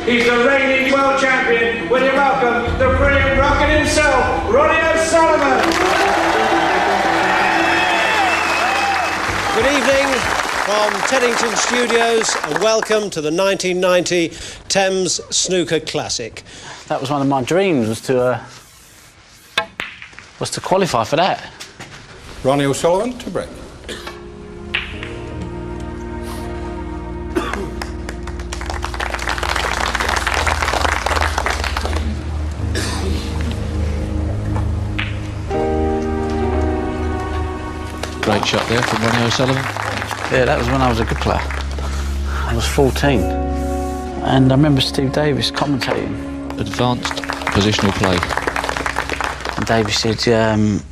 He's the reigning world champion. Will you welcome the brilliant rocket himself, Ronnie Sullivan. Good evening from Teddington Studios and welcome to the 1990 Thames Snooker Classic. That was one of my dreams, was to qualify for that. Ronnie O'Sullivan to break. Great shot there from Ronnie O'Sullivan. Yeah, that was when I was a good player. I was 14. And I remember Steve Davis commentating. Advanced positional play. And Davis said,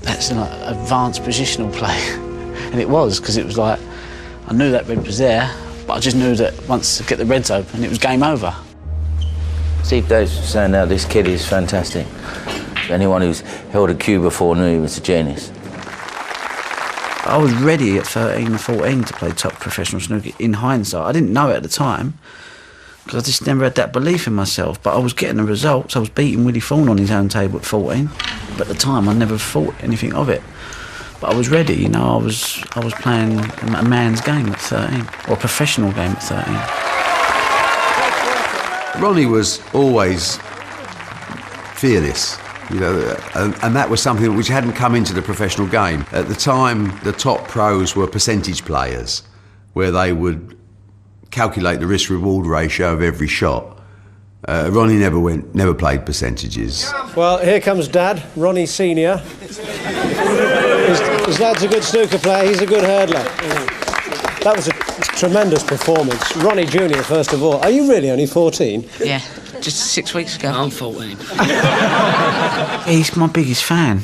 that's an advanced positional play. And it was, because it was like, I knew that red was there, but I just knew that once I get the reds open, it was game over. Steve Davis was saying now, this kid is fantastic. Anyone who's held a cue before knew he was a genius. I was ready at 13 or 14 to play top professional snooker in hindsight. I didn't know it at the time, because I just never had that belief in myself. But I was getting the results. I was beating Willie Thorne on his own table at 14. But at the time, I never thought anything of it. But I was ready, you know. I was playing a man's game at 13, or a professional game at 13. Ronnie was always fearless. You know, and that was something which hadn't come into the professional game. At the time, the top pros were percentage players, where they would calculate the risk-reward ratio of every shot. Ronnie never played percentages. Well, here comes Dad, Ronnie Senior. His dad's a good snooker player, he's a good hurdler. That was a tremendous performance. Ronnie Junior, first of all. Are you really only 14? Yeah. Just 6 weeks ago. I'm 14. He's my biggest fan.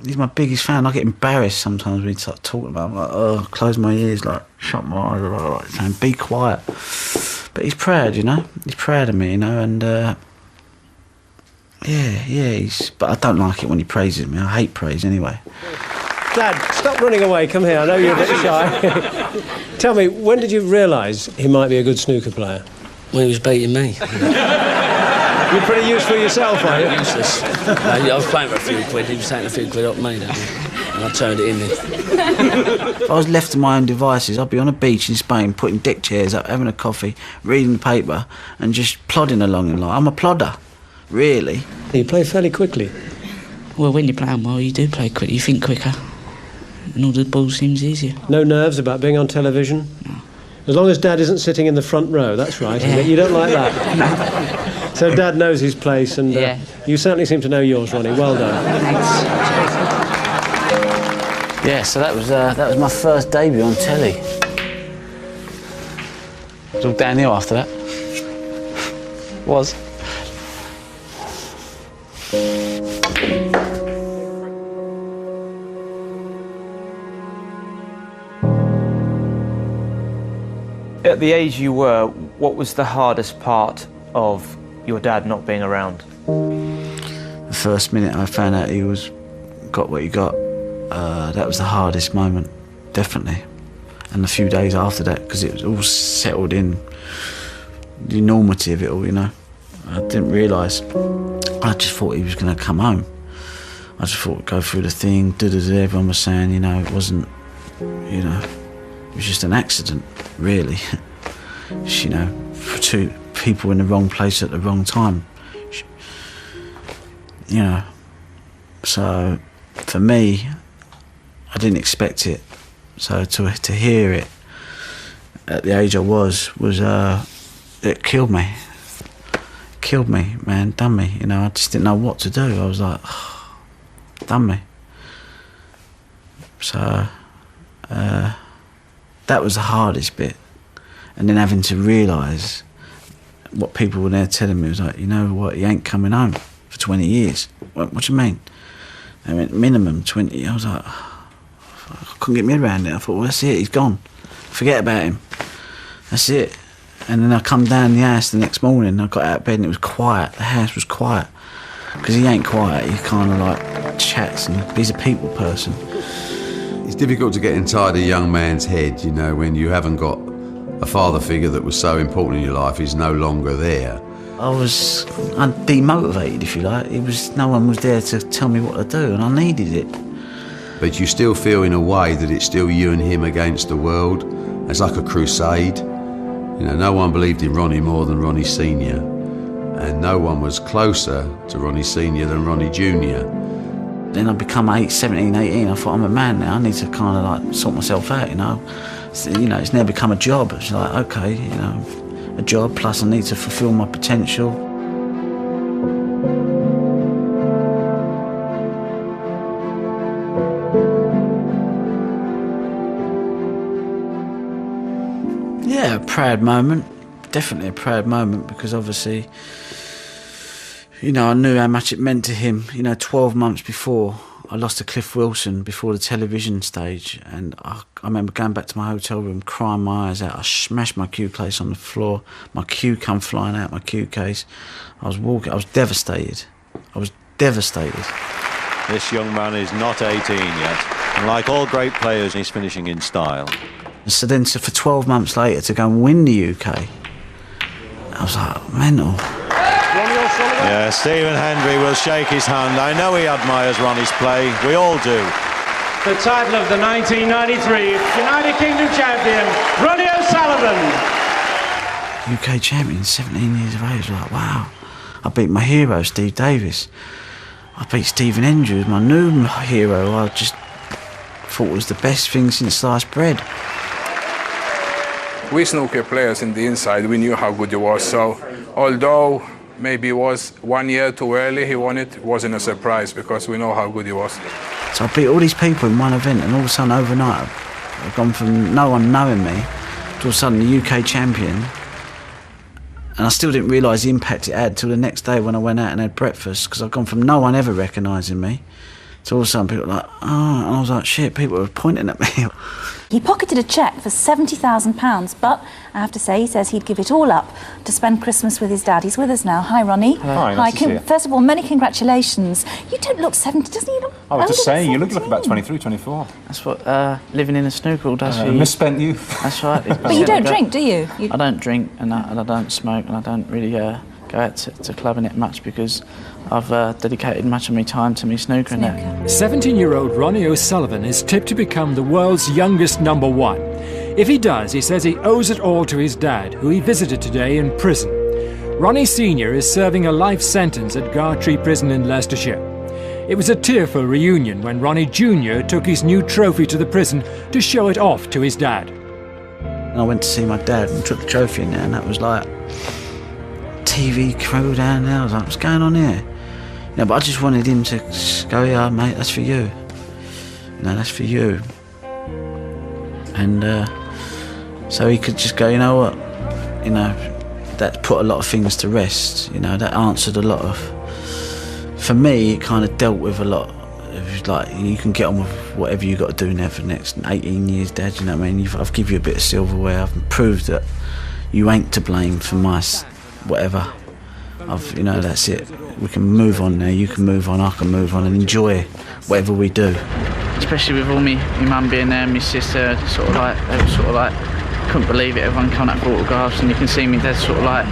He's my biggest fan. I get embarrassed sometimes when he starts talking about him. Like, oh, close my ears, like, shut my eyes, like, saying, be quiet. But he's proud, you know. He's proud of me, you know, and but I don't like it when he praises me. I hate praise anyway. Dad, stop running away. Come here. I know you're a bit shy. Tell me, when did you realise he might be a good snooker player? When he was beating me. You're pretty useful yourself, are you? Useless. I was playing for a few quid, he was taking a few quid off me, and I turned it in there. If I was left to my own devices, I'd be on a beach in Spain, putting deck chairs up, having a coffee, reading the paper, and just plodding along in life. I'm a plodder, really. You play fairly quickly. Well, when you're playing well, you do play quick, you think quicker, and all the ball seems easier. No nerves about being on television? No. As long as Dad isn't sitting in the front row, that's right, isn't it? You don't like that? So Dad knows his place, and you certainly seem to know yours, Ronnie. Well done. Thanks. Yeah, so that was my first debut on telly. It was all downhill after that. Was. At the age you were, what was the hardest part of your dad not being around? The first minute I found out he got what he got, that was the hardest moment, definitely. And a few days after that, because it was all settled in, the enormity of it all, you know. I didn't realise. I just thought he was going to come home. I just thought, go through the thing, everyone was saying, you know, it wasn't, you know, it was just an accident, really. Just, you know, for two people in the wrong place at the wrong time. You know, so for me, I didn't expect it. So to hear it at the age I was it killed me. Killed me, man, done me. You know, I just didn't know what to do. I was like, oh, done me. So that was the hardest bit. And then having to realise what people were there telling me was like, you know what, he ain't coming home for 20 years. What do you mean? I mean, minimum 20. I was like, I couldn't get me around it. I thought, well, that's it, he's gone. Forget about him. That's it. And then I come down the house the next morning, I got out of bed and it was quiet. The house was quiet. Because he ain't quiet, he kind of like chats and he's a people person. It's difficult to get inside a young man's head, you know, when you haven't got a father figure that was so important in your life is no longer there. I was demotivated, if you like. No one was there to tell me what to do, and I needed it. But you still feel in a way that it's still you and him against the world. It's like a crusade. You know, no one believed in Ronnie more than Ronnie Senior, and no one was closer to Ronnie Senior than Ronnie Junior. Then I become 17, 18. I thought, I'm a man now. I need to kind of like sort myself out, you know. It's now become a job. It's like, okay, you know, a job plus I need to fulfil my potential. Yeah, a proud moment. Definitely a proud moment, because obviously, you know, I knew how much it meant to him. You know, 12 months before, I lost to Cliff Wilson before the television stage, and I remember going back to my hotel room, crying my eyes out. I smashed my cue case on the floor. My cue come flying out, my cue case. I was devastated. I was devastated. This young man is not 18 yet, and like all great players, he's finishing in style. So then, for 12 months later, to go and win the UK, I was like, mental. Yeah, Stephen Hendry will shake his hand. I know he admires Ronnie's play. We all do. The title of the 1993 United Kingdom champion, Ronnie O'Sullivan. UK champion, 17 years of age. Like, wow. I beat my hero, Steve Davis. I beat Stephen Hendry, my new hero. I just thought was the best thing since sliced bread. We snooker players in the inside, we knew how good he was. So although maybe it was 1 year too early he won it, wasn't a surprise because we know how good he was. So I beat all these people in one event, and all of a sudden overnight I've gone from no one knowing me to all of a sudden the UK champion. And I still didn't realise the impact it had till the next day when I went out and had breakfast, because I've gone from no one ever recognising me to all of a sudden people were like, oh, and I was like, shit, people were pointing at me. He pocketed a cheque for £70,000, but I have to say, he says he'd give it all up to spend Christmas with his dad. He's with us now. Hi, Ronnie. Hi, nice to see you. First of all, many congratulations. You don't look 70, doesn't he? I was just saying, you look about 23, 24. That's what living in a snooker does for you. Misspent youth. That's right. But you don't drink, do you? I don't drink, and I don't smoke, and I don't really go out to clubbing it much, because I've dedicated much of my time to me snooker and that. 17-year-old Ronnie O'Sullivan is tipped to become the world's youngest #1. If he does, he says he owes it all to his dad, who he visited today in prison. Ronnie Sr. is serving a life sentence at Gartree Prison in Leicestershire. It was a tearful reunion when Ronnie Jr. took his new trophy to the prison to show it off to his dad. And I went to see my dad and took the trophy in there, and that was like TV crew down there. I was like, what's going on here? You know, but I just wanted him to go, yeah, mate, that's for you. No, that's for you. And so he could just go, you know what, you know, that put a lot of things to rest. You know, that answered a lot of, for me, it kind of dealt with a lot. It was like, you can get on with whatever you got to do now for the next 18 years, Dad, you know what I mean? I've given you a bit of silverware, I've proved that you ain't to blame for my whatever. You know, that's it. We can move on now, you can move on, I can move on and enjoy whatever we do. Especially with all my mum being there and my sister, they were couldn't believe it. Everyone coming up for autographs, and you can see me dad sort of like,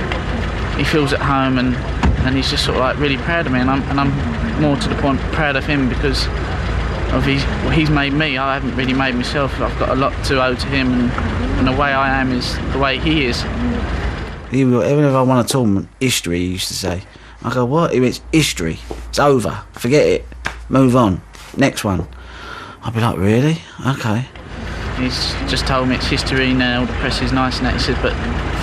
he feels at home, and he's just sort of like really proud of me, and I'm more to the point proud of him because of he's made me. I haven't really made myself. I've got a lot to owe to him, and the way I am is the way he is. Even if I won a tournament, history, he used to say. I go, what? He went, history. It's over. Forget it. Move on. Next one. I'd be like, really? Okay. He's just told me it's history now, the press is nice and that. He says, but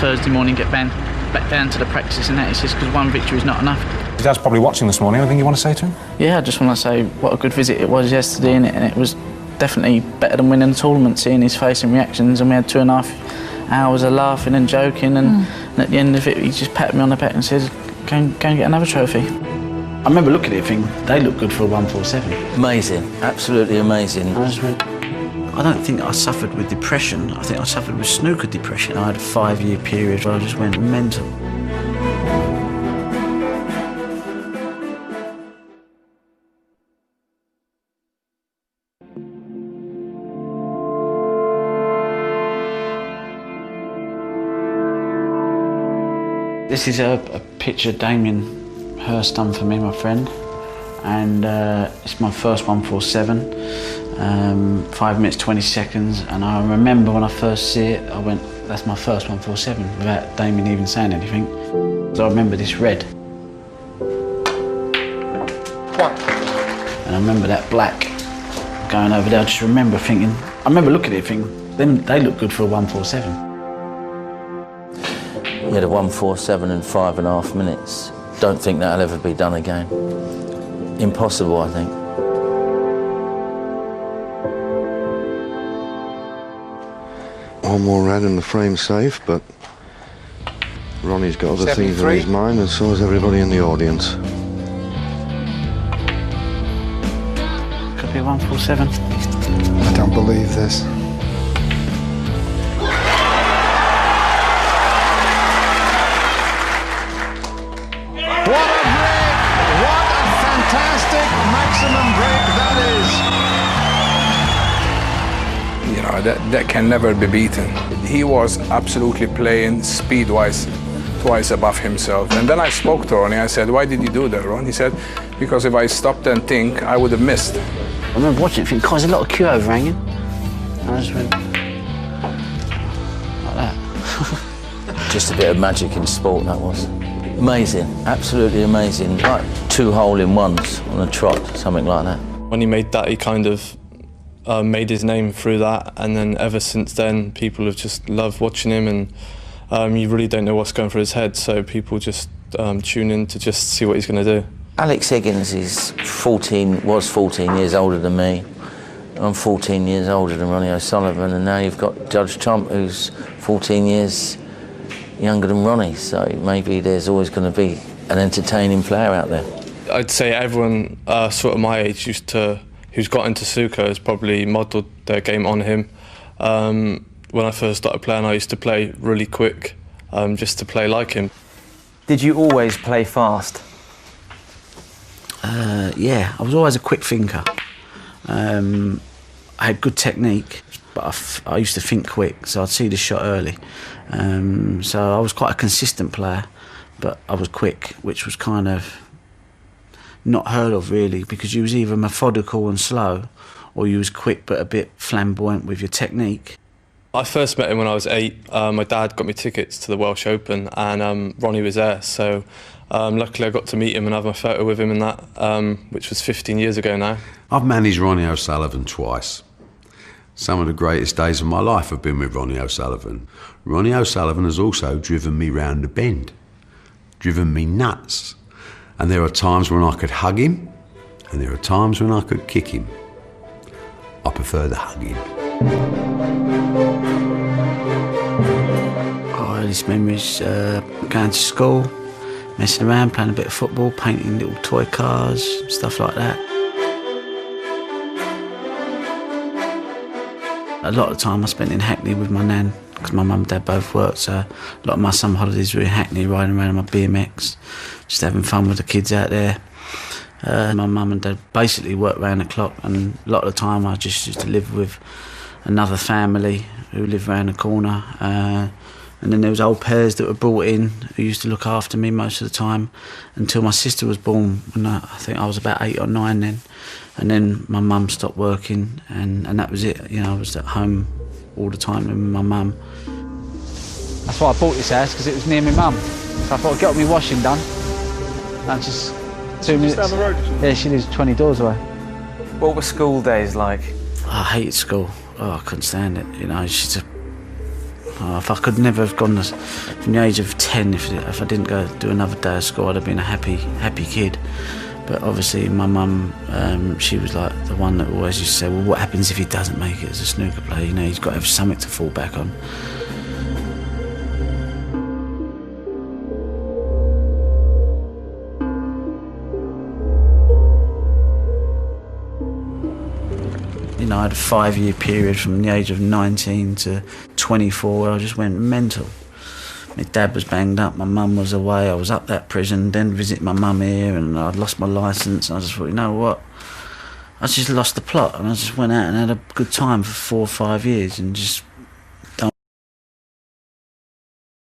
Thursday morning get back down to the practice and that. He says, because one victory is not enough. Your dad's probably watching this morning. Anything you want to say to him? Yeah, I just want to say what a good visit it was yesterday, and it was definitely better than winning the tournament, seeing his face and reactions, and we had 2.5 hours of laughing and joking, and at the end of it, he just patted me on the back and said, go and get another trophy. I remember looking at it thinking, they look good for a 147. Amazing, absolutely amazing. I don't think I suffered with depression. I think I suffered with snooker depression. I had a 5-year period where I just went mental. This is a picture Damien Hirst done for me, my friend, and it's my first 147, 5 minutes 20 seconds, and I remember when I first see it, I went, that's my first 147, without Damien even saying anything. So I remember this red. And I remember that black going over there. I just remember thinking, I remember looking at it thinking, they look good for a 147. He had a 147 in 5.5 minutes. Don't think that'll ever be done again. Impossible, I think. One more round and the frame's safe, but Ronnie's got other things on his mind, and so has everybody in the audience. Could be a 147. I don't believe this. What a break! What a fantastic maximum break that is! You know, that can never be beaten. He was absolutely playing speed-wise twice above himself. And then I spoke to Ronnie. I said, why did you do that, Ron? He said, because if I stopped and think, I would have missed. I remember watching it thinking, God, there's a lot of queue overhanging. And I just went like that. Just a bit of magic in sport, that was. Amazing, absolutely amazing. Like 2 hole-in-ones on a trot, something like that. When he made that, he kind of made his name through that, and then ever since then, people have just loved watching him, and you really don't know what's going through his head, so people just tune in to just see what he's going to do. Alex Higgins was 14 years older than me. I'm 14 years older than Ronnie O'Sullivan, and now you've got Judge Trump, who's 14 years younger than Ronnie, so maybe there's always going to be an entertaining player out there. I'd say everyone sort of my age who's got into snooker has probably modelled their game on him. When I first started playing, I used to play really quick, just to play like him. Did you always play fast? Yeah, I was always a quick thinker. I had good technique, but I used to think quick, so I'd see the shot early. So I was quite a consistent player, but I was quick, which was kind of not heard of really, because you was either methodical and slow, or you was quick but a bit flamboyant with your technique. I first met him when I was 8. My dad got me tickets to the Welsh Open, and Ronnie was there, so luckily I got to meet him and have my photo with him in that, which was 15 years ago now. I've managed Ronnie O'Sullivan twice. Some of the greatest days of my life have been with Ronnie O'Sullivan. Ronnie O'Sullivan has also driven me round the bend, driven me nuts. And there are times when I could hug him, and there are times when I could kick him. I prefer the hugging. Oh, earliest memories, going to school, messing around, playing a bit of football, painting little toy cars, stuff like that. A lot of the time I spent in Hackney with my nan, because my mum and dad both worked, so a lot of my summer holidays were in Hackney, riding around on my BMX, just having fun with the kids out there. My mum and dad basically worked round the clock, and a lot of the time I just used to live with another family who lived round the corner. And then there was old pairs that were brought in who used to look after me most of the time until my sister was born, when I think I was about 8 or 9 then. And then my mum stopped working, and that was it. You know, I was at home all the time with my mum. That's why I bought this house, because it was near my mum. So I thought I'd get all my washing done. And just 2 minutes. Just down the road? Yeah, she lives 20 doors away. What were school days like? I hated school. Oh, I couldn't stand it. You know, if I could never have gone from the age of 10, if I didn't go do another day of school, I'd have been a happy kid. But obviously my mum, she was like the one that always used to say, well, what happens if he doesn't make it as a snooker player? You know, he's got to have something to fall back on. You know, I had a 5-year period from the age of 19 to 24 where I just went mental. My dad was banged up, my mum was away, I was up that prison, then visit my mum here, and I'd lost my licence, and I just thought, you know what, I just lost the plot, and I just went out and had a good time for 4 or 5 years, and just